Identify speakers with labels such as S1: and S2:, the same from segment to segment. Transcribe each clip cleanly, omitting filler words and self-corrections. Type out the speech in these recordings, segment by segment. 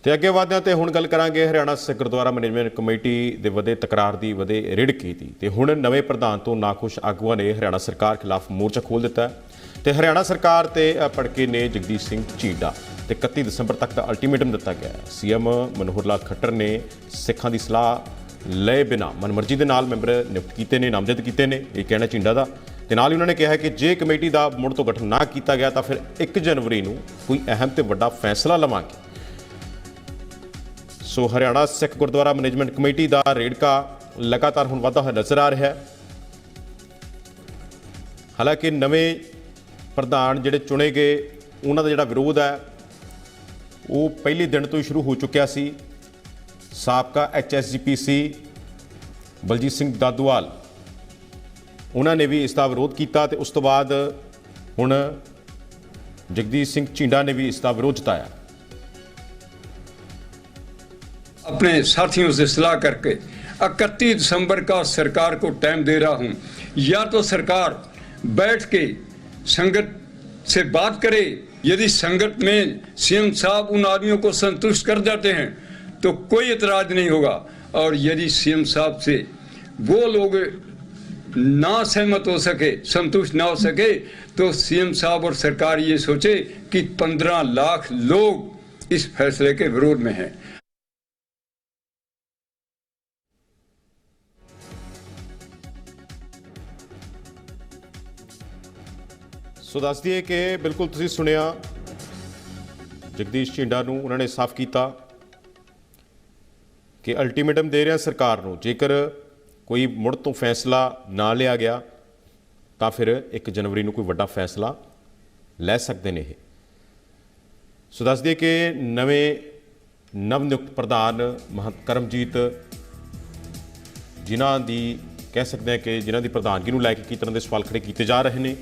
S1: ਤੇ ਅੱਗੇ ਵਧਦੇ ਹਾਂ ਤੇ ਹੁਣ ਗੱਲ ਕਰਾਂਗੇ ਹਰਿਆਣਾ ਸਿੱਖ ਗੁਰਦੁਆਰਾ ਮੈਨੇਜਮੈਂਟ ਕਮੇਟੀ ਦੇ ਵਧੇ ਤਕਰਾਰ ਦੀ ਵਧੇ ਰਿੜਕੀ ਦੀ। ਤੇ ਹੁਣ ਨਵੇਂ ਪ੍ਰਧਾਨ ਤੋਂ ਨਾਖੁਸ਼ ਆਗੂਆਂ ਨੇ ਹਰਿਆਣਾ ਸਰਕਾਰ ਖਿਲਾਫ ਮੋਰਚਾ ਖੋਲ੍ਹ ਦਿੱਤਾ ਤੇ ਹਰਿਆਣਾ ਸਰਕਾਰ ਤੇ ਭੜਕੇ ਨੇ ਜਗਦੀਸ਼ ਸਿੰਘ ਝੀਂਡਾ ਤੇ 31 ਦਸੰਬਰ ਤੱਕ ਦਾ ਅਲਟੀਮੇਟਮ ਦਿੱਤਾ ਗਿਆ। ਸੀਐਮ ਮਨੋਹਰ ਲਾਲ ਖੱਟਰ ਨੇ ਸਿੱਖਾਂ ਦੀ ਸਲਾਹ ਲਏ ਬਿਨਾਂ ਮਨਮਰਜ਼ੀ ਦੇ ਨਾਲ ਮੈਂਬਰ ਨਿਯੁਕਤ ਕੀਤੇ ਨੇ, ਨਾਮਜ਼ਦ ਕੀਤੇ ਨੇ, ਇਹ ਕਹਿਣਾ ਝੀਂਡਾ ਦਾ। ਤੇ ਨਾਲ ਹੀ ਉਹਨਾਂ ਨੇ ਕਿਹਾ ਕਿ ਜੇ ਕਮੇਟੀ ਦਾ ਮੁੜ ਤੋਂ ਗਠਨ ਨਾ ਕੀਤਾ ਗਿਆ ਤਾਂ ਫਿਰ 1 ਜਨਵਰੀ ਨੂੰ ਕੋਈ ਅਹਿਮ ਤੇ ਵੱਡਾ ਫੈਸਲਾ ਲਵਾਂਗੇ। ਸੋ ਹਰਿਆਣਾ ਸਿੱਖ ਗੁਰਦੁਆਰਾ ਮੈਨੇਜਮੈਂਟ ਕਮੇਟੀ ਦਾ ਰੇੜਕਾ ਲਗਾਤਾਰ ਹੁਣ ਵਧਦਾ ਹੋਇਆ ਨਜ਼ਰ ਆ ਰਿਹਾ ਹੈ। ਹਾਲਾਂਕਿ ਨਵੇਂ ਪ੍ਰਧਾਨ ਜਿਹੜੇ ਚੁਣੇ ਗਏ ਉਹਨਾਂ ਦਾ ਜਿਹੜਾ ਵਿਰੋਧ ਹੈ ਉਹ ਪਹਿਲੇ ਦਿਨ ਤੋਂ ਹੀ ਸ਼ੁਰੂ ਹੋ ਚੁੱਕਿਆ ਸੀ। ਸਾਬਕਾ HSGPC ਬਲਜੀਤ ਸਿੰਘ ਦਾਦੂਵਾਲ ਉਹਨਾਂ ਨੇ ਵੀ ਇਸ ਦਾ ਵਿਰੋਧ ਕੀਤਾ ਤੇ ਉਸ ਤੋਂ ਬਾਅਦ ਹੁਣ ਜਗਦੀਸ਼ ਸਿੰਘ ਝੀਂਡਾ ਨੇ भी इसका विरोध जताया।
S2: अपने साथियों से सलाह करके 31 दिसंबर का सरकार को टाइम दे रहा हूं, या तो सरकार बैठ के संगत से बात करे, यदि संगत में सीएम साहब उन आदमियों को संतुष्ट कर जाते हैं तो कोई एतराज नहीं होगा, और यदि सीएम साहब से वो लोग ना सहमत हो सके, संतुष्ट ना हो सके, तो सीएम साहब और सरकार ये सोचे कि 15 लाख लोग इस फैसले के विरोध में हैं।
S1: ਸੋ ਦੱਸ ਦਈਏ ਕਿ ਬਿਲਕੁਲ ਤੁਸੀਂ ਸੁਣਿਆ ਜਗਦੀਸ਼ ਝੀਂਡਾ ਨੂੰ ਉਹਨਾਂ ਨੇ ਸਾਫ਼ ਕੀਤਾ ਕਿ ਅਲਟੀਮੇਟਮ ਦੇ ਰਿਹਾ ਸਰਕਾਰ ਨੂੰ, ਜੇਕਰ ਕੋਈ ਮੁੜ ਤੋਂ ਫੈਸਲਾ ਨਾ ਲਿਆ ਗਿਆ ਤਾਂ ਫਿਰ 1 ਜਨਵਰੀ ਨੂੰ ਕੋਈ ਵੱਡਾ ਫੈਸਲਾ ਲੈ ਸਕਦੇ ਨੇ ਇਹ। ਸੋ ਦੱਸ ਦਈਏ ਕਿ ਨਵੇਂ ਨਵ ਨਿਯੁਕਤ ਪ੍ਰਧਾਨ ਮਹੰਤ ਕਰਮਜੀਤ ਜਿਨ੍ਹਾਂ ਦੀ ਕਹਿ ਸਕਦੇ ਹਾਂ ਕਿ ਜਿਨ੍ਹਾਂ ਦੀ ਪ੍ਰਧਾਨਗੀ ਨੂੰ ਲੈ ਕੇ ਕਈ ਤਰ੍ਹਾਂ ਦੇ ਸਵਾਲ ਖੜੇ ਕੀਤੇ ਜਾ ਰਹੇ ਨੇ।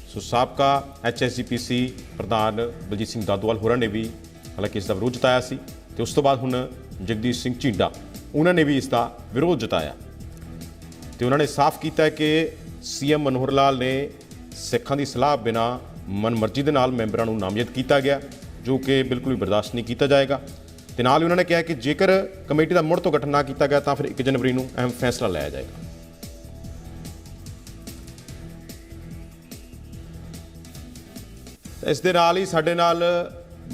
S1: ਸੋ ਸਾਬਕਾ HSGPC ਪ੍ਰਧਾਨ ਬਲਜੀਤ ਸਿੰਘ ਦਾਦੂਵਾਲ ਹੋਰਾਂ ਨੇ ਵੀ ਹਾਲਾਂਕਿ ਇਸ ਦਾ ਵਿਰੋਧ ਜਤਾਇਆ ਸੀ ਤੇ ਉਸ ਤੋਂ ਬਾਅਦ ਹੁਣ ਜਗਦੀਸ਼ ਸਿੰਘ ਝੀਂਡਾ ਉਹਨਾਂ ਨੇ ਵੀ ਇਸ ਦਾ ਵਿਰੋਧ ਜਤਾਇਆ ਤੇ ਉਹਨਾਂ ਨੇ ਸਾਫ਼ ਕੀਤਾ ਕਿ ਸੀਐਮ ਮਨੋਹਰ ਲਾਲ ਨੇ ਸਿੱਖਾਂ ਦੀ ਸਲਾਹ ਬਿਨਾਂ ਮਨਮਰਜ਼ੀ ਦੇ ਨਾਲ ਮੈਂਬਰਾਂ ਨੂੰ ਨਾਮਜ਼ਦ ਕੀਤਾ ਗਿਆ, ਜੋ ਕਿ ਬਿਲਕੁਲ ਵੀ ਬਰਦਾਸ਼ਤ ਨਹੀਂ ਕੀਤਾ ਜਾਏਗਾ। ਤੇ ਨਾਲ ਹੀ ਉਹਨਾਂ ਨੇ ਕਿਹਾ ਕਿ ਜੇਕਰ ਕਮੇਟੀ ਦਾ ਮੁੜ ਤੋਂ ਗਠਨ ਨਾ ਕੀਤਾ ਗਿਆ ਤਾਂ ਫਿਰ 1 ਜਨਵਰੀ ਨੂੰ ਅਹਿਮ ਫੈਸਲਾ ਲਿਆ ਜਾਏਗਾ। ਇਸ ਦੇ ਨਾਲ ਹੀ ਸਾਡੇ ਨਾਲ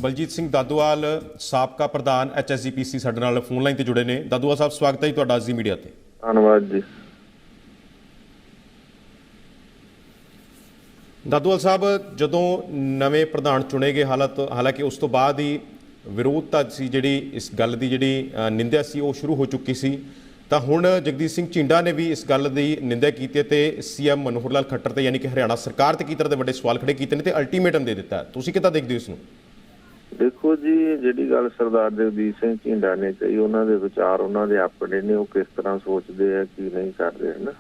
S1: ਬਲਜੀਤ ਸਿੰਘ ਦਾਦੂਵਾਲ ਸਾਬਕਾ ਪ੍ਰਧਾਨ HSGPC ਸਾਡੇ ਨਾਲ ਫੋਨ ਲਾਈਨ ਤੇ ਜੁੜੇ ਨੇ। ਦਾਦੂਵਾਲ ਸਾਹਿਬ, ਸਵਾਗਤ ਹੈ ਜੀ ਤੁਹਾਡਾ ਜ਼ੀ ਮੀਡੀਆ ਤੇ।
S3: ਧੰਨਵਾਦ ਜੀ।
S1: ਦਾਦੂਵਾਲ ਸਾਹਿਬ, ਜਦੋਂ ਨਵੇਂ ਪ੍ਰਧਾਨ ਚੁਣੇ ਗਏ ਹਾਲਾਂਕਿ ਉਸ ਤੋਂ ਬਾਅਦ ਹੀ ਵਿਰੋਧਤਾ ਸੀ ਜਿਹੜੀ ਇਸ ਗੱਲ ਦੀ ਜਿਹੜੀ ਨਿੰਦਿਆ ਸੀ ਉਹ ਸ਼ੁਰੂ ਹੋ ਚੁੱਕੀ ਸੀ, ਤਾਂ ਹੁਣ ਜਗਦੀਸ਼ ਸਿੰਘ ਝੀਂਡਾ ਨੇ ਵੀ ਇਸ ਗੱਲ ਦੀ ਨਿੰਦਿਆ ਕੀਤੀ ਤੇ ਸੀਐਮ ਮਨੋਹਰ ਲਾਲ ਖੱਟਰ ਤੇ ਯਾਨੀ ਕਿ ਹਰਿਆਣਾ ਸਰਕਾਰ ਤੇ ਕੀ ਤਰ੍ਹਾਂ ਦੇ ਵੱਡੇ ਸਵਾਲ ਖੜੇ ਕੀਤੇ ਨੇ ਤੇ ਅਲਟੀਮੇਟਮ ਦੇ ਦਿੱਤਾ। ਤੁਸੀਂ ਕਿੱਦਾਂ ਦੇਖਦੇ ਹੋ ਇਸ ਨੂੰ?
S3: ਦੇਖੋ ਜੀ, ਜਿਹੜੀ ਗੱਲ ਸਰਦਾਰ ਜਗਦੀਸ਼ ਸਿੰਘ ਝੀਂਡਾ ਨੇ ਕਹੀ, ਉਹਨਾਂ ਦੇ ਵਿਚਾਰ ਉਹਨਾਂ ਦੇ ਆਪਣੇ ਨੇ, ਉਹ ਕਿਸ ਤਰ੍ਹਾਂ ਸੋਚਦੇ ਆ ਕੀ ਨਹੀਂ ਕਰਦੇ ਹਨ।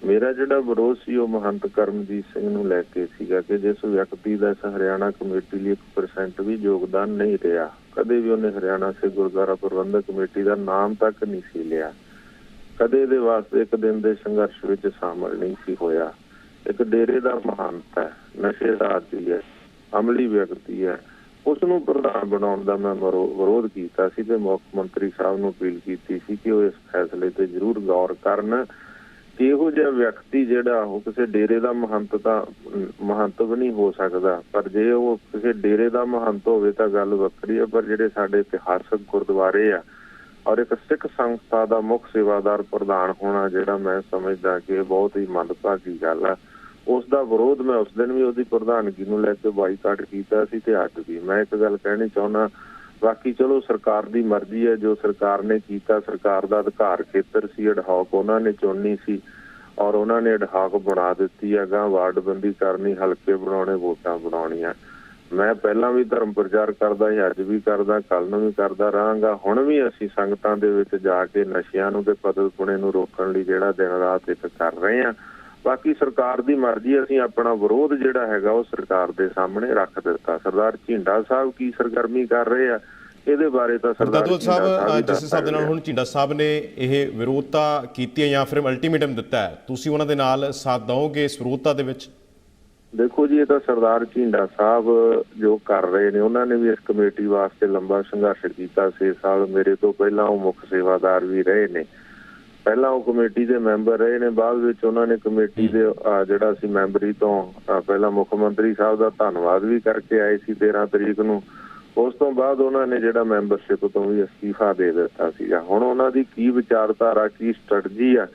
S3: ਮੇਰਾ ਜਿਹੜਾ ਵਿਰੋਧ ਸੀ ਉਹ ਮਹੰਤ ਕਰਮਜੀਤ ਸਿੰਘ ਨੂੰ ਲੈ ਕੇ ਸੀਗਾ ਕਿ ਜਿਸ ਵਿਅਕਤੀ ਦਾ ਇਸ ਹਰਿਆਣਾ ਕਮੇਟੀ ਲਈ 1% ਵੀ ਯੋਗਦਾਨ ਨਹੀਂ ਰਿਹਾ, ਕਦੇ ਵੀ ਉਹਨੇ ਹਰਿਆਣਾ ਸਿੱਖ ਗੁਰਦੁਆਰਾ ਪ੍ਰਬੰਧਕ ਕਮੇਟੀ ਦਾ ਨਾਮ ਤੱਕ ਨਹੀਂ ਸੀ ਲਿਆ, ਕਦੇ ਇਹਦੇ ਵਾਸਤੇ 1 ਦਿਨ ਦੇ ਸੰਘਰਸ਼ ਵਿੱਚ ਸ਼ਾਮਲ ਨਹੀਂ ਸੀ ਹੋਇਆ। ਇੱਕ ਡੇਰੇ ਦਾ ਮਹੰਤ ਹੈ, ਨਸ਼ੇ ਦਾ ਆਦੀ ਹੈ, ਅਮਲੀ ਵਿਅਕਤੀ ਹੈ, ਉਸ ਨੂੰ ਪ੍ਰਧਾਨ ਬਣਾਉਣ ਦਾ ਮੈਂ ਵਿਰੋਧ ਕੀਤਾ ਸੀ ਤੇ ਮੁੱਖ ਮੰਤਰੀ ਸਾਹਿਬ ਨੂੰ ਅਪੀਲ ਕੀਤੀ ਸੀ ਕਿ ਉਹ ਇਸ ਫੈਸਲੇ ਤੇ ਜ਼ਰੂਰ ਗੌਰ ਕਰਨ। ਇਹੋ ਜਿਹਾ ਵਿਅਕਤੀ ਜਿਹੜਾ ਉਹ ਕਿਸੇ ਡੇਰੇ ਦਾ ਮਹੰਤ ਵੀ ਨਹੀਂ ਹੋ ਸਕਦਾ, ਪਰ ਜੇ ਉਹ ਕਿਸੇ ਡੇਰੇ ਦਾ ਮਹੰਤ ਹੋਵੇ ਤਾਂ ਗੱਲ ਵੱਖਰੀ ਹੈ। ਪਰ ਜਿਹੜੇ ਸਾਡੇ ਇਤਿਹਾਸਕ ਗੁਰਦੁਆਰੇ ਆ ਔਰ ਇੱਕ ਸਿੱਖ ਸੰਸਥਾ ਦਾ ਮੁੱਖ ਸੇਵਾਦਾਰ ਪ੍ਰਧਾਨ ਹੋਣਾ, ਜਿਹੜਾ ਮੈਂ ਸਮਝਦਾ ਕਿ ਬਹੁਤ ਹੀ ਮੰਦਭਾਗੀ ਗੱਲ ਆ। ਉਸ ਦਾ ਵਿਰੋਧ ਮੈਂ ਉਸ ਦਿਨ ਵੀ ਉਹਦੀ ਪ੍ਰਧਾਨਗੀ ਨੂੰ ਲੈ ਕੇ ਬਾਈਕਾਟ ਕੀਤਾ ਸੀ ਤੇ ਅੱਜ ਵੀ। ਮੈਂ ਇੱਕ ਗੱਲ ਕਹਿਣੀ ਚਾਹੁੰਦਾ, ਬਾਕੀ ਚਲੋ ਸਰਕਾਰ ਦੀ ਮਰਜ਼ੀ ਹੈ, ਜੋ ਸਰਕਾਰ ਨੇ ਕੀਤਾ, ਸਰਕਾਰ ਦਾ ਅਧਿਕਾਰ ਖੇਤਰ ਸੀ, ਅਡਹਾਕ ਉਹਨਾਂ ਨੇ ਚੁਣਨੀ ਸੀ ਔਰ ਉਹਨਾਂ ਨੇ ਅਡਹਾਕ ਬਣਾ ਦਿੱਤੀ ਹੈ। ਅਗਾਂਹ ਵਾਰਡਬੰਦੀ ਕਰਨੀ, ਹਲਕੇ ਬਣਾਉਣੇ, ਵੋਟਾਂ ਬਣਾਉਣੀਆਂ। ਮੈਂ ਪਹਿਲਾਂ ਵੀ ਧਰਮ ਪ੍ਰਚਾਰ ਕਰਦਾ ਸੀ, ਅੱਜ ਵੀ ਕਰਦਾ, ਕੱਲ੍ਹ ਨੂੰ ਵੀ ਕਰਦਾ ਰਹਾਂਗਾ। ਹੁਣ ਵੀ ਅਸੀਂ ਸੰਗਤਾਂ ਦੇ ਵਿੱਚ ਜਾ ਕੇ ਨਸ਼ਿਆਂ ਨੂੰ ਤੇ ਪਦਲਪੁਣੇ ਨੂੰ ਰੋਕਣ ਲਈ ਜਿਹੜਾ ਦਿਨ ਰਾਤ ਇੱਕ ਕਰ ਰਹੇ ਹਾਂ। ਬਾਕੀ ਸਰਕਾਰ ਦੀ ਮਰਜ਼ੀ, ਅਸੀਂ ਆਪਣਾ ਵਿਰੋਧ ਜਿਹੜਾ ਹੈਗਾ ਉਹ ਸਰਕਾਰ ਦੇ ਸਾਹਮਣੇ ਰੱਖ ਦਿੱਤਾ। ਸਰਦਾਰ ਝੀਂਡਾ ਸਾਹਿਬ ਕੀ ਸਰਗਰਮੀ ਕਰ ਰਹੇ ਆ ਇਹਦੇ ਬਾਰੇ ਤਾਂ ਸਰਦਾਰ
S1: ਸਾਹਿਬ ਜਿਸ ਹਿਸਾਬ ਦੇ ਨਾਲ ਹੁਣ ਝੀਂਡਾ ਸਾਹਿਬ ਨੇ ਇਹ ਵਿਰੋਧਤਾ ਕੀਤੀ ਹੈ ਜਾਂ ਫਿਰ ਅਲਟੀਮੇਟਮ ਦਿੱਤਾ ਹੈ, ਤੁਸੀਂ ਉਹਨਾਂ ਦੇ ਨਾਲ ਸਾਥ ਦਓਗੇ ਇਸ ਵਿਰੋਧਤਾ ਦੇ ਵਿੱਚ?
S3: ਦੇਖੋ ਜੀ, ਇਹ ਤਾਂ ਸਰਦਾਰ ਝੀਂਡਾ ਸਾਹਿਬ ਜੋ ਕਰ ਰਹੇ ਨੇ, ਉਹਨਾਂ ਨੇ ਵੀ ਇਸ ਕਮੇਟੀ ਵਾਸਤੇ ਲੰਬਾ ਸੰਘਰਸ਼ ਕੀਤਾ 6 ਸਾਲ। ਮੇਰੇ ਤੋਂ ਪਹਿਲਾਂ ਉਹ ਮੁੱਖ ਸੇਵਾਦਾਰ ਵੀ ਰਹੇ ਨੇ, ਪਹਿਲਾਂ ਉਹ ਕਮੇਟੀ ਦੇ ਮੈਂਬਰ ਰਹੇ ਨੇ, ਬਾਅਦ ਵਿੱਚ ਉਹਨਾਂ ਨੇ ਕਮੇਟੀ ਦੇ ਜਿਹੜਾ ਸੀ ਮੈਂਬਰੀ ਤੋਂ ਪਹਿਲਾਂ ਮੁੱਖ ਮੰਤਰੀ ਸਾਹਿਬ ਦਾ ਧੰਨਵਾਦ ਵੀ ਕਰਕੇ ਆਏ ਸੀ 13 ਤਰੀਕ ਨੂੰ। ਉਸ ਤੋਂ ਬਾਅਦ ਉਹਨਾਂ ਨੇ ਜਿਹੜਾ ਮੈਂਬਰਸ਼ਿਪ ਤੋਂ ਵੀ ਅਸਤੀਫਾ ਦੇ ਦਿੱਤਾ ਸੀਗਾ। ਹੁਣ ਉਹਨਾਂ ਦੀ ਕੀ ਵਿਚਾਰਧਾਰਾ, ਕੀ ਸਟ੍ਰੈਟਜੀ ਆ,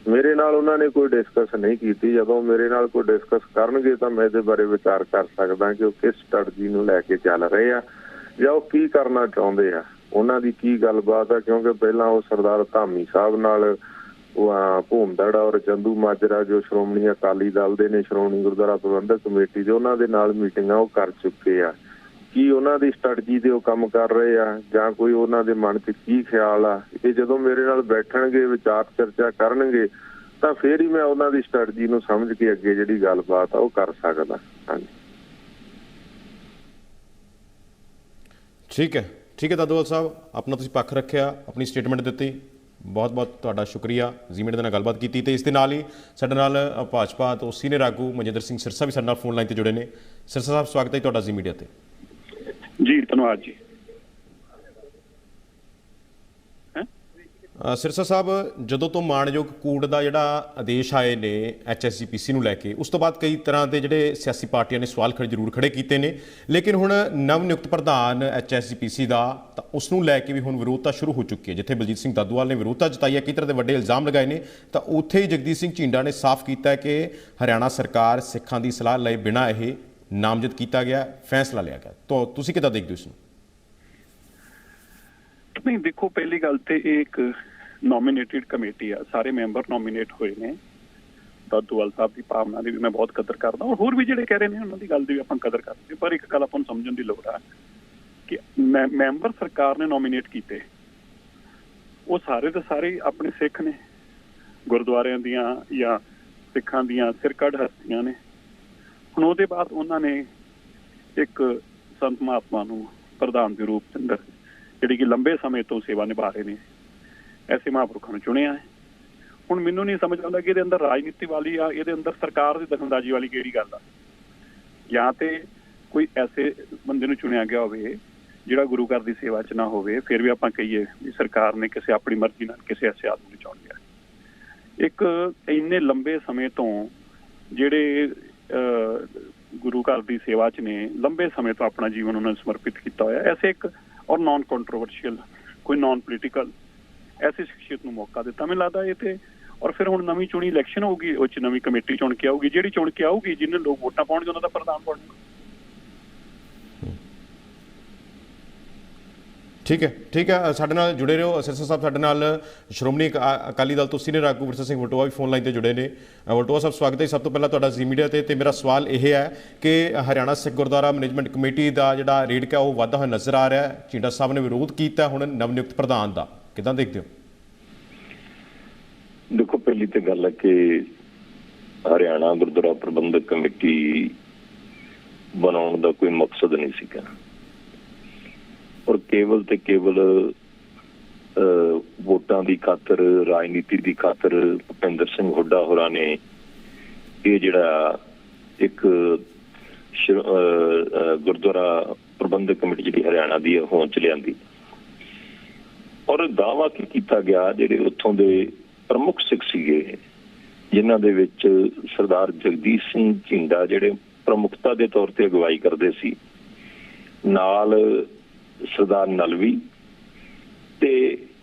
S3: ਮੇਰੇ ਨਾਲ ਉਹਨਾਂ ਨੇ ਕੋਈ ਡਿਸਕਸ ਨਹੀਂ ਕੀਤੀ। ਜਦੋਂ ਮੇਰੇ ਨਾਲ ਕੋਈ ਡਿਸਕਸ ਕਰਨਗੇ ਤਾਂ ਮੈਂ ਇਹਦੇ ਬਾਰੇ ਵਿਚਾਰ ਕਰ ਸਕਦਾ ਕਿ ਉਹ ਕਿਸ ਸਟ੍ਰੈਟਜੀ ਨੂੰ ਲੈ ਕੇ ਚੱਲ ਰਹੇ ਆ ਜਾਂ ਉਹ ਕੀ ਕਰਨਾ ਚਾਹੁੰਦੇ ਆ, ਉਹਨਾਂ ਦੀ ਕੀ ਗੱਲਬਾਤ ਆ। ਕਿਉਂਕਿ ਪਹਿਲਾਂ ਉਹ ਸਰਦਾਰ ਧਾਮੀ ਸਾਹਿਬ ਨਾਲ ਭੂਮਦੜ ਔਰ ਚੰਦੂ ਮਾਜਰਾ ਜੋ ਸ਼੍ਰੋਮਣੀ ਅਕਾਲੀ ਦਲ ਦੇ ਨੇ, ਸ਼੍ਰੋਮਣੀ ਗੁਰਦੁਆਰਾ ਪ੍ਰਬੰਧਕ ਕਮੇਟੀ ਦੇ, ਉਹਨਾਂ ਦੇ ਨਾਲ ਮੀਟਿੰਗਾਂ ਉਹ ਕਰ ਚੁੱਕੇ ਆ। ਕੀ ਉਹਨਾਂ ਦੀ ਸਟ੍ਰੈਟਜੀ ਤੇ ਉਹ ਕੰਮ ਕਰ ਰਹੇ ਆ ਜਾਂ ਕੋਈ ਉਹਨਾਂ ਦੇ ਮਨ 'ਚ ਕੀ ਖਿਆਲ ਆ, ਇਹ ਜਦੋਂ ਮੇਰੇ ਨਾਲ ਬੈਠਣਗੇ, ਵਿਚਾਰ ਚਰਚਾ ਕਰਨਗੇ ਤਾਂ ਫਿਰ ਹੀ ਮੈਂ ਉਹਨਾਂ ਦੀ ਸਟ੍ਰੈਟਜੀ ਨੂੰ ਸਮਝ ਕੇ ਅੱਗੇ ਜਿਹੜੀ ਗੱਲਬਾਤ ਆ ਉਹ ਕਰ ਸਕਦਾ। ਹਾਂਜੀ,
S1: ਠੀਕ ਹੈ ਦਾਦੂਵਾਲ ਸਾਹਿਬ, ਆਪਣਾ ਤੁਸੀਂ ਪੱਖ ਰੱਖਿਆ, ਆਪਣੀ ਸਟੇਟਮੈਂਟ ਦਿੱਤੀ, ਬਹੁਤ ਬਹੁਤ ਤੁਹਾਡਾ ਸ਼ੁਕਰੀਆ। ਜ਼ੀ ਮੀਡੀਆ ਦੇ ਨਾਲ ਗੱਲਬਾਤ ਕੀਤੀ। ਤੇ ਇਸ ਦੇ ਨਾਲ ਹੀ ਸਾਡੇ ਨਾਲ ਭਾਜਪਾ ਤੋਂ ਸੀਨੀਅਰ ਆਗੂ ਮਨਜਿੰਦਰ ਸਿੰਘ ਸਿਰਸਾ ਵੀ ਸਾਡੇ ਨਾਲ ਫੋਨ ਲਾਈਨ ਤੇ ਜੁੜੇ ਨੇ। ਸਿਰਸਾ ਸਾਹਿਬ, ਸਵਾਗਤ ਹੈ ਤੁਹਾਡਾ ਜ਼ੀ ਮੀਡੀਆ ਤੇ।
S4: ਜੀ ਧੰਨਵਾਦ ਜੀ।
S1: ਸਿਰਸਾ ਸਾਹਿਬ, ਜਦੋਂ ਤੋਂ ਮਾਣਯੋਗ ਕੂੜ ਦਾ ਜਿਹੜਾ ਆਦੇਸ਼ ਆਏ ਨੇ HSGPC ਨੂੰ ਲੈ ਕੇ, ਉਸ ਤੋਂ ਬਾਅਦ ਕਈ ਤਰ੍ਹਾਂ ਦੇ ਜਿਹੜੇ ਸਿਆਸੀ ਪਾਰਟੀਆਂ ਨੇ ਸਵਾਲ ਜ਼ਰੂਰ ਖੜੇ ਕੀਤੇ ਨੇ, ਲੇਕਿਨ ਹੁਣ ਨਵ ਨਿਯੁਕਤ ਪ੍ਰਧਾਨ HSGPC ਦਾ ਤਾਂ ਉਸ ਨੂੰ ਲੈ ਕੇ ਵੀ ਹੁਣ ਵਿਰੋਧਤਾ ਸ਼ੁਰੂ ਹੋ ਚੁੱਕੀ ਹੈ। ਜਿੱਥੇ ਬਲਜੀਤ ਸਿੰਘ ਦਾਦੂਵਾਲ ਨੇ ਵਿਰੋਧਤਾ ਜਤਾਈ ਹੈ, ਕਈ ਤਰ੍ਹਾਂ ਦੇ ਵੱਡੇ ਇਲਜ਼ਾਮ ਲਗਾਏ ਨੇ, ਤਾਂ ਉੱਥੇ ਹੀ ਜਗਦੀਪ ਸਿੰਘ ਝੀਂਡਾ ਨੇ ਸਾਫ਼ ਕੀਤਾ ਹੈ ਕਿ ਹਰਿਆਣਾ ਸਰਕਾਰ ਸਿੱਖਾਂ ਦੀ ਸਲਾਹ ਲਏ ਬਿਨਾਂ ਇਹ ਨਾਮਜ਼ਦ ਕੀਤਾ ਗਿਆ, ਫੈਸਲਾ ਲਿਆ ਗਿਆ। ਤਾਂ ਤੁਸੀਂ ਕਿੱਦਾਂ ਦੇਖਦੇ ਹੋ ਇਸ ਨੂੰ?
S4: ਨਹੀਂ, ਦੇਖੋ, ਪਹਿਲੀ ਗੱਲ ਤੇ ਇਹ ਇੱਕ ਨੋਮੀਨੇਟਿਡ ਕਮੇਟੀ ਆ, ਸਾਰੇ ਮੈਂਬਰ ਨੋਮੀਨੇਟ ਹੋਏ ਨੇ। ਦਾਦੂਵਾਲ ਸਾਹਿਬ ਦੀ ਭਾਵਨਾ ਦੀ ਵੀ ਮੈਂ ਬਹੁਤ ਕਦਰ ਕਰਦਾ, ਔਰ ਹੋਰ ਵੀ ਜਿਹੜੇ ਕਹਿ ਰਹੇ ਨੇ ਉਹਨਾਂ ਦੀ ਗੱਲ ਦੀ ਵੀ ਆਪਾਂ ਕਦਰ ਕਰਦੇ। ਪਰ ਇੱਕ ਗੱਲ ਆਪਾਂ ਨੂੰ ਸਮਝਣ ਦੀ ਲੋੜ ਆ ਕਿ ਮੈਂਬਰ ਸਰਕਾਰ ਨੇ ਨੋਮੀਨੇਟ ਕੀਤੇ, ਉਹ ਸਾਰੇ ਦੇ ਸਾਰੇ ਆਪਣੇ ਸਿੱਖ ਨੇ, ਗੁਰਦੁਆਰਿਆਂ ਦੀਆਂ ਜਾਂ ਸਿੱਖਾਂ ਦੀਆਂ ਸਿਰਕੱਢ ਹਸਤੀਆਂ ਨੇ। ਹੁਣ ਉਹਦੇ ਬਾਅਦ ਉਹਨਾਂ ਨੇ ਇੱਕ ਸੰਤ ਮਹਾਤਮਾ ਨੂੰ ਪ੍ਰਧਾਨ ਦੇ ਰੂਪ ਦੇ ਅੰਦਰ, ਜਿਹੜੀ ਕਿ ਲੰਬੇ ਸਮੇਂ ਤੋਂ ਸੇਵਾ ਨਿਭਾ ਰਹੇ ਨੇ, ਐਸੇ ਮਹਾਂਪੁਰਖਾਂ ਨੂੰ ਚੁਣਿਆ ਹੈ। ਹੁਣ ਮੈਨੂੰ ਨਹੀਂ ਸਮਝ ਆਉਂਦਾ ਕਿ ਇਹਦੇ ਅੰਦਰ ਰਾਜਨੀਤੀ ਵਾਲੀ ਆ, ਇਹਦੇ ਅੰਦਰ ਸਰਕਾਰ ਦੀ ਦਖਲਅੰਦਾਜ਼ੀ ਵਾਲੀ ਕਿਹੜੀ ਗੱਲ ਆ। ਜਾਂ ਤੇ ਕੋਈ ਐਸੇ ਬੰਦੇ ਨੂੰ ਚੁਣਿਆ ਗਿਆ ਹੋਵੇ ਜਿਹੜਾ ਗੁਰੂ ਘਰ ਦੀ ਸੇਵਾ 'ਚ ਨਾ ਹੋਵੇ, ਫਿਰ ਵੀ ਆਪਾਂ ਕਹੀਏ ਵੀ ਸਰਕਾਰ ਨੇ ਕਿਸੇ ਆਪਣੀ ਮਰਜ਼ੀ ਨਾਲ ਕਿਸੇ ਐਸੇ ਆਦਮੀ ਨੂੰ ਚੁਣ ਲਿਆ। ਇੱਕ ਇੰਨੇ ਲੰਬੇ ਸਮੇਂ ਤੋਂ ਜਿਹੜੇ ਗੁਰੂ ਘਰ ਦੀ ਸੇਵਾ 'ਚ ਨੇ, ਲੰਬੇ ਸਮੇਂ ਤੋਂ ਆਪਣਾ ਜੀਵਨ ਉਹਨਾਂ ਨੂੰ ਸਮਰਪਿਤ ਕੀਤਾ ਹੋਇਆ, ਐਸੇ ਇੱਕ ਔਰ ਨॉन ਕੰਟਰੋਵਰਸ਼ੀਅਲ, ਕੋਈ ਨॉन ਪੋਲੀਟੀਕਲ ਐਸੀ ਸ਼ਖਸੀਅਤ ਨੂੰ ਮੌਕਾ ਦਿੱਤਾ। ਮੈਨੂੰ ਲੱਗਦਾ ਇਹ ਤੇ, ਔਰ ਫਿਰ ਹੁਣ ਨਵੀਂ ਚੁਣੀ ਇਲੈਕਸ਼ਨ ਹੋਊਗੀ, ਉਹ 'ਚ ਨਵੀਂ ਕਮੇਟੀ ਚੁਣ ਕੇ ਆਊਗੀ, ਜਿਹੜੀ ਚੁਣ ਕੇ ਆਊਗੀ, ਜਿਹਨੇ ਲੋਕ ਵੋਟਾਂ ਪਾਉਣਗੇ ਉਹਨਾਂ ਦਾ ਪ੍ਰਧਾਨ ਬਣੂਗਾ।
S1: ਠੀਕ ਹੈ, ਸਾਡੇ ਨਾਲ ਜੁੜੇ ਰਹੋ। ਸਿਰਸਾ ਸਾਹਿਬ, ਸਾਡੇ ਨਾਲ ਸ਼੍ਰੋਮਣੀ ਅਕਾਲੀ ਦਲ ਤੋਂ ਸੀਨੀਅਰ ਆਗੂ ਵਿਰਸਾ ਸਿੰਘ ਵਲਟੋਆ ਵੀ ਫੋਨ ਲਾਈਨ ਤੇ ਜੁੜੇ ਨੇ। ਵਲਟੋਆ ਸਾਹਿਬ, ਸਵਾਗਤ ਹੈ ਸਭ ਤੋਂ ਪਹਿਲਾਂ ਤੁਹਾਡਾ ਜ਼ੀ ਮੀਡੀਆ ਤੇ। ਮੇਰਾ ਸਵਾਲ ਇਹ ਹੈ ਕਿ ਹਰਿਆਣਾ ਸਿੱਖ ਗੁਰਦੁਆਰਾ ਮੈਨੇਜਮੈਂਟ ਕਮੇਟੀ ਦਾ ਜਿਹੜਾ ਰੇਟ ਹੈ ਉਹ ਵਾਧਾ ਹੋਇਆ ਨਜ਼ਰ ਆ ਰਿਹਾ ਹੈ। ਝੀਂਡਾ ਸਾਹਿਬ ਨੇ ਵਿਰੋਧ ਕੀਤਾ ਹੁਣ ਨਵ ਨਿਯੁਕਤ ਪ੍ਰਧਾਨ ਦਾ, ਕਿੱਦਾਂ ਦੇਖਦੇ ਹੋ?
S5: ਦੇਖੋ, ਪਹਿਲੀ ਤੇ ਗੱਲ ਹੈ ਕਿ ਹਰਿਆਣਾ ਗੁਰਦੁਆਰਾ ਪ੍ਰਬੰਧਕ ਕਮੇਟੀ ਬਣਾਉਣ ਦਾ ਕੋਈ ਮਕਸਦ ਨਹੀਂ ਸੀਗਾ, ਔਰ ਕੇਵਲ ਤੇ ਕੇਵਲ ਵੋਟਾਂ ਦੀ ਖਾਤਰ, ਰਾਜਨੀਤੀ ਦੀ ਖਾਤਰ ਭੁਪਿੰਦਰ ਸਿੰਘ ਹੁੱਡਾ ਹੋਰਾਂ ਨੇ ਇਹ ਜਿਹੜਾ ਇੱਕ ਗੁਰਦੁਆਰਾ ਪ੍ਰਬੰਧਕ ਕਮੇਟੀ ਜਿਹੜੀ ਹਰਿਆਣਾ ਦੀ ਹੋਂਦ ਚ ਲਿਆਂਦੀ। ਔਰ ਦਾਅਵਾ ਕੀ ਕੀਤਾ ਗਿਆ, ਜਿਹੜੇ ਉੱਥੋਂ ਦੇ ਪ੍ਰਮੁੱਖ ਸਿੱਖ ਸੀਗੇ ਜਿਨ੍ਹਾਂ ਦੇ ਵਿੱਚ ਸਰਦਾਰ ਜਗਦੀਪ ਸਿੰਘ ਝੀਂਡਾ ਜਿਹੜੇ ਪ੍ਰਮੁੱਖਤਾ ਦੇ ਤੌਰ ਤੇ ਅਗਵਾਈ ਕਰਦੇ ਸੀ, ਨਾਲ ਸਰਦਾਰ ਨਲਵੀ, ਤੇ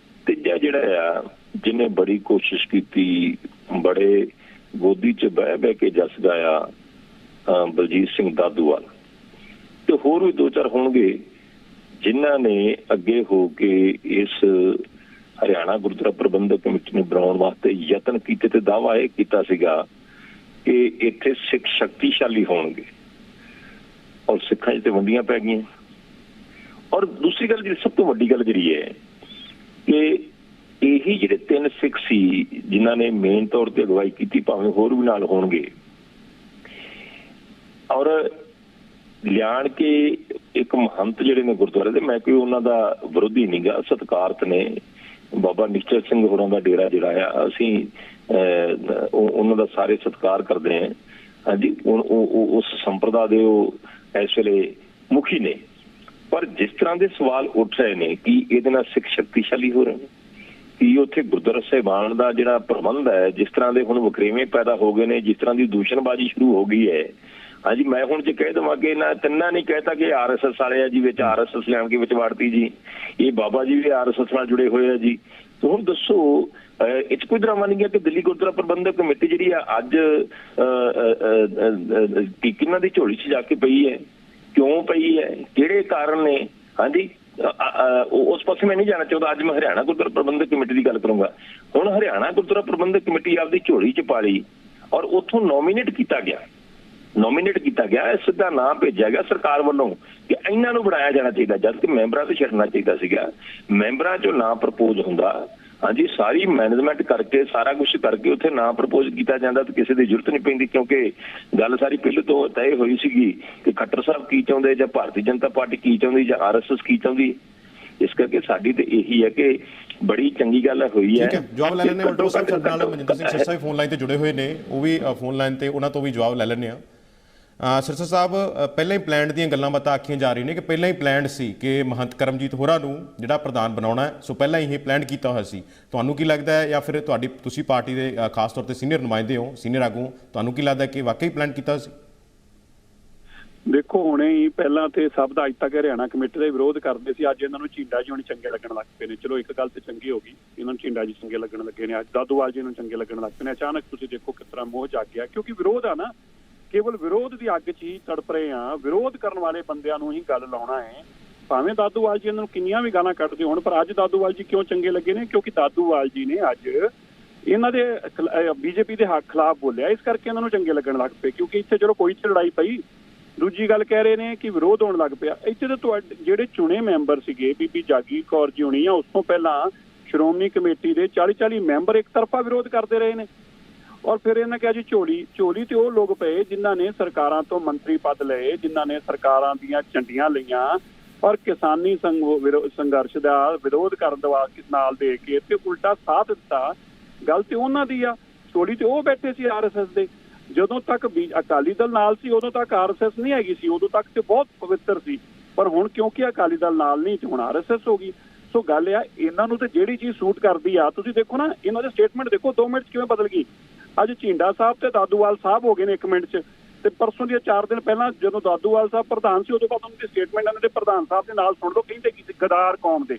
S5: ਤੀਜਾ ਜਿਹੜਾ ਆ ਜਿਹਨੇ ਬੜੀ ਕੋਸ਼ਿਸ਼ ਕੀਤੀ, ਬੜੇ ਗੋਦੀ 'ਚ ਬਹਿ ਕੇ ਜਸ ਗਾਇਆ, ਬਲਜੀਤ ਸਿੰਘ ਦਾਦੂਵਾਲ, ਤੇ ਹੋਰ ਵੀ 2-4 ਹੋਣਗੇ ਜਿਨ੍ਹਾਂ ਨੇ ਅੱਗੇ ਹੋ ਕੇ ਇਸ ਹਰਿਆਣਾ ਗੁਰਦੁਆਰਾ ਪ੍ਰਬੰਧਕ ਕਮੇਟੀ ਨੂੰ ਬਣਾਉਣ ਵਾਸਤੇ ਯਤਨ ਕੀਤੇ ਤੇ ਦਾਅਵਾ ਇਹ ਕੀਤਾ ਸੀਗਾ ਕਿ ਇੱਥੇ ਸਿੱਖ ਸ਼ਕਤੀਸ਼ਾਲੀ ਹੋਣਗੇ, ਔਰ ਸਿੱਖਾਂ 'ਚ ਤੇ ਵੰਡੀਆਂ ਪੈ ਗਈਆਂ। ਔਰ ਦੂਸਰੀ ਗੱਲ, ਜਿਹੜੀ ਸਭ ਤੋਂ ਵੱਡੀ ਗੱਲ ਜਿਹੜੀ ਹੈ ਕਿ ਇਹੀ ਜਿਹੜੇ 3 ਸਿੱਖ ਸੀ ਜਿਨ੍ਹਾਂ ਨੇ ਮੇਨ ਤੌਰ ਤੇ ਅਗਵਾਈ ਕੀਤੀ, ਭਾਵੇਂ ਹੋਰ ਵੀ ਨਾਲ ਹੋਣਗੇ, ਔਰ ਲਿਆਣ ਕੇ ਇੱਕ ਮਹੰਤ ਜਿਹੜੇ ਨੇ ਗੁਰਦੁਆਰੇ ਦੇ, ਮੈਂ ਕੋਈ ਉਹਨਾਂ ਦਾ ਵਿਰੋਧੀ ਨਹੀਂ ਗਾ, ਸਤਿਕਾਰਤ ਨੇ, ਬਾਬਾ ਨਿਸ਼ਚਲ ਸਿੰਘ ਹੋਰਾਂ ਦਾ ਡੇਰਾ ਜਿਹੜਾ ਆ, ਅਸੀਂ ਉਹਨਾਂ ਦਾ ਸਾਰੇ ਸਤਿਕਾਰ ਕਰਦੇ ਹਾਂ। ਹਾਂਜੀ ਉਸ ਸੰਪਰਦਾ ਦੇ ਉਹ ਇਸ ਵੇਲੇ ਮੁਖੀ ਨੇ। ਪਰ ਜਿਸ ਤਰ੍ਹਾਂ ਦੇ ਸਵਾਲ ਉੱਠ ਰਹੇ ਨੇ ਕਿ ਇਹਦੇ ਨਾਲ ਸਿੱਖ ਸ਼ਕਤੀਸ਼ਾਲੀ ਹੋ ਰਹੇ ਨੇ, ਕਿ ਉੱਥੇ ਗੁਰਦੁਆਰਾ ਸਾਹਿਬਾਨ ਦਾ ਜਿਹੜਾ ਪ੍ਰਬੰਧ ਹੈ, ਜਿਸ ਤਰ੍ਹਾਂ ਦੇ ਹੁਣ ਵਖਰੇਵੇਂ ਪੈਦਾ ਹੋ ਗਏ ਨੇ, ਜਿਸ ਤਰ੍ਹਾਂ ਦੀ ਦੂਸ਼ਣਬਾਜ਼ੀ ਸ਼ੁਰੂ ਹੋ ਗਈ ਹੈ। ਹਾਂਜੀ, ਮੈਂ ਹੁਣ ਜੇ ਕਹਿ ਦੇਵਾਂ ਕਿ ਇਹਨਾਂ ਤਿੰਨਾਂ ਨੇ ਕਹਿਤਾ ਕਿ RSS ਵਾਲੇ ਆ ਜੀ, ਵਿੱਚ RSS ਲਿਆਣ ਕੇ ਵਿੱਚ ਵਾੜਤੀ ਜੀ, ਇਹ ਬਾਬਾ ਜੀ ਵੀ RSS ਨਾਲ ਜੁੜੇ ਹੋਏ ਆ ਜੀ। ਤੇ ਹੁਣ ਦੱਸੋ ਇਹ 'ਚ ਕੋਈ ਡਰਾਮਾ ਨਹੀਂ ਹੈ ਕਿ ਦਿੱਲੀ ਗੁਰਦੁਆਰਾ ਪ੍ਰਬੰਧਕ ਕਮੇਟੀ ਜਿਹੜੀ ਆ ਅੱਜ ਕਿਹਨਾਂ ਦੀ ਝੋਲੀ 'ਚ ਜਾ ਕੇ ਪਈ ਹੈ, ਕਿਉਂ ਪਈ ਹੈ, ਕਿਹੜੇ ਕਾਰਨ ਨੇ? ਹਾਂਜੀ, ਉਸ ਪਾਸੇ ਮੈਂ ਨਹੀਂ ਜਾਣਾ ਚਾਹੁੰਦਾ। ਅੱਜ ਮੈਂ ਹਰਿਆਣਾ ਗੁਰਦੁਆਰਾ ਪ੍ਰਬੰਧਕ ਕਮੇਟੀ ਦੀ ਗੱਲ ਕਰੂੰਗਾ। ਹੁਣ ਹਰਿਆਣਾ ਗੁਰਦੁਆਰਾ ਪ੍ਰਬੰਧਕ ਕਮੇਟੀ ਆਪਦੀ ਝੋਲੀ 'ਚ ਪਾ ਲਈ ਔਰ ਉੱਥੋਂ ਨੋਮੀਨੇਟ ਕੀਤਾ ਗਿਆ, ਸਿੱਧਾ ਨਾਂ ਭੇਜਿਆ ਗਿਆ ਸਰਕਾਰ ਵੱਲੋਂ ਕਿ ਇਹਨਾਂ ਨੂੰ ਬਣਾਇਆ ਜਾਣਾ ਚਾਹੀਦਾ, ਜਦ ਕਿ ਮੈਂਬਰਾਂ ਤੇ ਛੱਡਣਾ ਚਾਹੀਦਾ ਸੀਗਾ। ਮੈਂਬਰਾਂ 'ਚੋਂ ਨਾਂ ਪ੍ਰਪੋਜ਼ ਹੁੰਦਾ, ਹਾਂਜੀ, ਸਾਰੀ ਮੈਨੇਜਮੈਂਟ ਕਰਕੇ ਸਾਰਾ ਕੁਝ ਕਰਕੇ ਉੱਥੇ ਨਾਂ ਪ੍ਰਪੋਜ਼ ਕੀਤਾ ਜਾਂਦਾ ਤਾਂ ਕਿਸੇ ਦੀ ਜ਼ਰੂਰਤ ਨਹੀਂ ਪੈਂਦੀ, ਕਿਉਂਕਿ ਗੱਲ ਸਾਰੀ ਪਹਿਲਾਂ ਤੋਂ ਤੈਅ ਹੋਈ ਸੀਗੀ ਕਿ ਖੱਟਰ ਸਾਹਿਬ ਕੀ ਚਾਹੁੰਦੇ ਜਾਂ ਭਾਰਤੀ ਜਨਤਾ ਪਾਰਟੀ ਕੀ ਚਾਹੁੰਦੀ ਜਾਂ RSS ਕੀ ਚਾਹੁੰਦੀ। ਇਸ ਕਰਕੇ ਸਾਡੀ ਤੇ ਇਹੀ ਹੈ ਕਿ ਬੜੀ ਚੰਗੀ ਗੱਲ ਹੋਈ ਹੈ।
S1: ਠੀਕ ਹੈ, ਜਵਾਬ ਲੈ ਲੈਣੇ ਵਲਟੋਆ ਸਾਹਿਬ ਸਾਡੇ ਨਾਲ ਮਨਜਿੰਦਰ ਸਿੰਘ ਸਿਰਸਾ ਵੀ ਫੋਨ ਲਾਈਨ ਤੇ ਜੁੜੇ ਹੋਏ ਨੇ, ਉਹ ਵੀ ਫੋਨ ਲਾਈਨ ਤੇ, ਉਹਨਾਂ ਤੋਂ ਵੀ ਜਵਾਬ ਲੈ ਲੈਣੇ ਆ। ਸਿਰਸਾ ਸਾਹਿਬ, ਪਹਿਲਾਂ ਹੀ ਪਲਾਨ ਦੀਆਂ ਗੱਲਾਂ ਬਾਤਾਂ ਆਖੀਆਂ ਜਾ ਰਹੀਆਂ ਨੇ ਕਿ ਪਹਿਲਾਂ ਹੀ ਪਲਾਨ ਸੀ ਕਿ ਮਹੰਤ ਕਰਮਜੀਤ ਹੋਰਾਂ ਨੂੰ ਜਿਹੜਾ ਪ੍ਰਧਾਨ ਬਣਾਉਣਾ ਹੈ, ਸੋ ਪਹਿਲਾਂ ਹੀ ਇਹ ਪਲਾਨ ਕੀਤਾ ਹੋਇਆ ਸੀ। ਤੁਹਾਨੂੰ ਕੀ ਲੱਗਦਾ ਹੈ, ਜਾਂ ਫਿਰ ਤੁਸੀਂ ਪਾਰਟੀ ਦੇ ਖਾਸ ਤੌਰ ਤੇ ਸੀਨੀਅਰ ਨੁਮਾਇੰਦੇ ਹੋ, ਸੀਨੀਅਰ ਆਗੂ, ਤੁਹਾਨੂੰ ਕੀ ਲੱਗਦਾ ਕਿ ਵਾਕਈ ਪਲਾਨ ਕੀਤਾ ਸੀ?
S4: ਦੇਖੋ, ਹੁਣੇ ਹੀ ਪਹਿਲਾਂ ਤੇ ਸਭ ਦਾ ਅੱਜ ਤੱਕ ਹਰਿਆਣਾ ਕਮੇਟੀ ਦਾ ਵਿਰੋਧ ਕਰਦੇ ਸੀ, ਅੱਜ ਇਹਨਾਂ ਨੂੰ ਝੀਂਡਾ ਜੀ ਹੁਣ ਚੰਗੇ ਲੱਗਣ ਲੱਗ ਪਏ ਨੇ। ਚਲੋ ਇੱਕ ਗੱਲ ਤੇ ਚੰਗੀ ਹੋ ਗਈ, ਇਹਨਾਂ ਨੂੰ ਝੀਂਡਾ ਜੀ ਚੰਗੇ ਲੱਗਣ ਲੱਗੇ ਨੇ, ਅੱਜ ਦਾਦੂਵਾਲ ਜੀ ਨੂੰ ਚੰਗੇ ਲੱਗਣ ਲੱਗ ਪਏ ਨੇ। ਅਚਾਨਕ ਤੁਸੀਂ ਦੇਖੋ ਕਿਸ ਤਰ੍ਹਾਂ ਮੋਹ ਜਾਗ ਗਿਆ, ਕਿਉਂਕਿ ਵਿਰੋਧ ਆ ਨਾ, ਕੇਵਲ ਵਿਰੋਧ ਦੀ ਅੱਗ 'ਚ ਹੀ ਤੜਪ ਰਹੇ ਆ। ਵਿਰੋਧ ਕਰਨ ਵਾਲੇ ਬੰਦਿਆਂ ਨੂੰ ਹੀ ਗੱਲ ਲਾਉਣਾ ਹੈ, ਭਾਵੇਂ ਦਾਦੂਵਾਲ ਜੀ ਇਹਨਾਂ ਨੂੰ ਕਿੰਨੀਆਂ ਵੀ ਗਾਲਾਂ ਕੱਢਦੇ ਹੋਣ। ਪਰ ਅੱਜ ਦਾਦੂਵਾਲ ਜੀ ਕਿਉਂ ਚੰਗੇ ਲੱਗੇ ਨੇ? ਕਿਉਂਕਿ ਦਾਦੂਵਾਲ ਜੀ ਨੇ ਅੱਜ ਇਹਨਾਂ ਦੇ BJP ਦੇ ਹੱਕ ਖਿਲਾਫ ਬੋਲਿਆ, ਇਸ ਕਰਕੇ ਇਹਨਾਂ ਨੂੰ ਚੰਗੇ ਲੱਗਣ ਲੱਗ ਪਏ। ਕਿਉਂਕਿ ਇੱਥੇ ਚਲੋ ਕੋਈ ਲੜਾਈ ਪਈ, ਦੂਜੀ ਗੱਲ ਕਹਿ ਰਹੇ ਨੇ ਕਿ ਵਿਰੋਧ ਹੋਣ ਲੱਗ ਪਿਆ। ਇੱਥੇ ਤਾਂ ਤੁਹਾਡੇ ਜਿਹੜੇ ਚੁਣੇ ਮੈਂਬਰ ਸੀਗੇ, ਬੀਬੀ ਜਾਗੀ ਕੌਰ ਜੀ ਹੋਣੀ ਆ, ਉਸ ਤੋਂ ਪਹਿਲਾਂ ਸ਼੍ਰੋਮਣੀ ਕਮੇਟੀ ਦੇ 40 ਮੈਂਬਰ ਇੱਕ ਤਰਫਾ ਵਿਰੋਧ ਕਰਦੇ ਰਹੇ ਨੇ। ਔਰ ਫਿਰ ਇਹਨਾਂ ਕਿਹਾ ਜੀ ਝੋਲੀ ਤੇ ਉਹ ਲੋਕ ਪਏ ਜਿਨ੍ਹਾਂ ਨੇ ਸਰਕਾਰਾਂ ਤੋਂ ਮੰਤਰੀ ਪਦ ਲਏ, ਜਿਨ੍ਹਾਂ ਨੇ ਸਰਕਾਰਾਂ ਦੀਆਂ ਝੰਡੀਆਂ ਲਈਆਂ ਔਰ ਕਿਸਾਨੀ ਸੰਘਰਸ਼ ਦਾ ਵਿਰੋਧ ਕਰਨ ਦਾ ਨਾਲ ਦੇ ਕੇ ਤੇ ਉਲਟਾ ਸਾਥ ਦਿੱਤਾ। ਗੱਲ ਤੇ ਉਹਨਾਂ ਦੀ ਆ, ਝੋਲੀ ਤੇ ਉਹ ਬੈਠੇ ਸੀ RSS ਦੇ। ਜਦੋਂ ਤੱਕ ਅਕਾਲੀ ਦਲ ਨਾਲ ਸੀ ਉਦੋਂ ਤੱਕ RSS ਨਹੀਂ ਹੈਗੀ ਸੀ, ਉਦੋਂ ਤੱਕ ਤੇ ਬਹੁਤ ਪਵਿੱਤਰ ਸੀ। ਪਰ ਹੁਣ ਕਿਉਂਕਿ ਅਕਾਲੀ ਦਲ ਨਾਲ ਨਹੀਂ ਤੇ ਹੁਣ RSS ਹੋ ਗਈ। ਸੋ ਗੱਲ ਆ, ਇਹਨਾਂ ਨੂੰ ਤੇ ਜਿਹੜੀ ਚੀਜ਼ ਸੂਟ ਕਰਦੀ ਆ, ਤੁਸੀਂ ਦੇਖੋ ਨਾ ਇਹਨਾਂ ਦੇ ਸਟੇਟਮੈਂਟ ਦੇਖੋ 2 ਮਿੰਟ 'ਚ ਕਿਵੇਂ ਬਦਲ ਗਈ। ਅੱਜ ਝੀਂਡਾ ਸਾਹਿਬ ਤੇ ਦਾਦੂਵਾਲ ਸਾਹਿਬ ਹੋ ਗਏ ਨੇ 1 ਮਿੰਟ 'ਚ, ਤੇ ਪਰਸੋਂ ਦੀਆਂ 4 ਦਿਨ ਪਹਿਲਾਂ ਜਦੋਂ ਦਾਦੂਵਾਲ ਸਾਹਿਬ ਪ੍ਰਧਾਨ ਸੀ ਉਦੋਂ ਬਾਅਦ ਉਹਨਾਂ ਦੀ ਸਟੇਟਮੈਂਟ ਇਹਨਾਂ ਦੇ ਪ੍ਰਧਾਨ ਸਾਹਿਬ ਦੇ ਨਾਲ ਸੁਣ ਲਓ, ਕਹਿੰਦੇ ਕੀ ਸੀ, ਗਦਾਰ ਕੌਮ ਦੇ,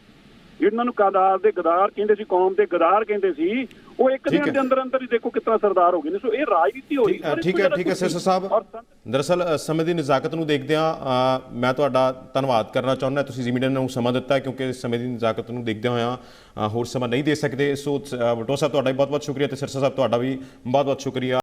S4: ਜਿਹਨਾਂ ਨੂੰ ਗਦਾਰ ਦੇ ਗਦਾਰ ਕਹਿੰਦੇ ਸੀ, ਕੌਮ ਦੇ ਗਦਾਰ ਕਹਿੰਦੇ ਸੀ, ਉਹ ਇੱਕ ਦਿਨ ਦੇ ਅੰਦਰ ਅੰਦਰ ਹੀ ਦੇਖੋ ਕਿਤਨਾ ਸਰਦਾਰ ਹੋ ਗਏ ਨੇ। ਸੋ ਇਹ ਰਾਜਨੀਤੀ ਹੋਈ।
S1: ਠੀਕ ਹੈ ਸਿਰਸਾ ਸਾਹਿਬ, ਦਰਅਸਲ ਸਮੇਂ ਦੀ ਨਜ਼ਾਕਤ ਨੂੰ ਦੇਖਦਿਆਂ ਮੈਂ ਤੁਹਾਡਾ ਧੰਨਵਾਦ ਕਰਨਾ ਚਾਹੁੰਦਾ, ਤੁਸੀਂ ਜ਼ਮੀਨ ਨੂੰ ਸਮਾਂ ਦਿੱਤਾ, ਕਿਉਂਕਿ ਸਮੇਂ ਦੀ ਨਜ਼ਾਕਤ ਨੂੰ ਦੇਖਦਿਆਂ ਹੋਇਆਂ ਹੋਰ ਸਮਾਂ ਨਹੀਂ ਦੇ ਸਕਦੇ। ਸੋ ਵਲਟੋਆ ਸਾਹਿਬ ਤੁਹਾਡਾ ਵੀ ਬਹੁਤ ਬਹੁਤ ਸ਼ੁਕਰੀਆ ਤੇ ਸਿਰਸਾ ਸਾਹਿਬ ਤੁਹਾਡਾ ਵੀ ਬਹੁਤ ਬਹੁਤ ਸ਼ੁਕਰੀਆ।